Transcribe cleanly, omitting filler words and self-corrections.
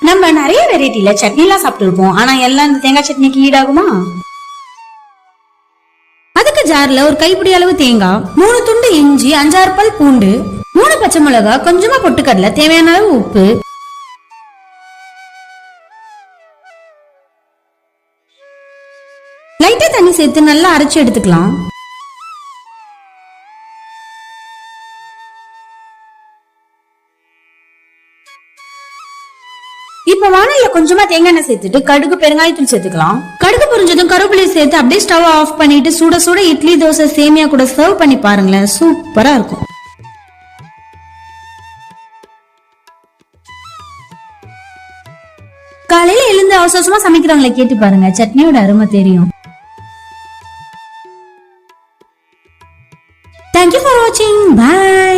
நம்ம நிறைய வெரைட்டில சட்னி எல்லாம் சாப்பிட்டு இருப்போம். ஆனா எல்லாம் இந்த தேங்காய் சட்னிக்கு ஈடாகுமா? அதுக்கு ஜார்ல ஒரு கைப்பிடி அளவு தேங்காய், 3 துண்டு இஞ்சி, 5-6 பல் பூண்டு, 3 பச்சை மிளகா, கொஞ்சமா பொட்டுக்கடலை, தேவையான அளவு உப்பு, லைட்டா தண்ணி சேர்த்து நல்லா அரைச்சு எடுத்துக்கலாம். இப்ப வானல்ல கொஞ்சமா தேங்காய் எண்ணெய் சேர்த்துட்டு கடுகு, பெருங்காயத்தூள் சேர்த்துக்கலாம். கடுகு பொரிஞ்சதும் கருவேப்பிலை சேர்த்து அப்படியே ஸ்டவ் ஆஃப் பண்ணிட்டு சுட சுட இட்லி, தோசை, சேமியா கூட சர்வ் பண்ணி பாருங்களேன், சூப்பரா இருக்கும். காலையில எழுந்து அவசரமா சமைக்கிறவங்களை கேட்டு பாருங்க, சட்னியோட அருமை தெரியும். Thank you for watching. Bye.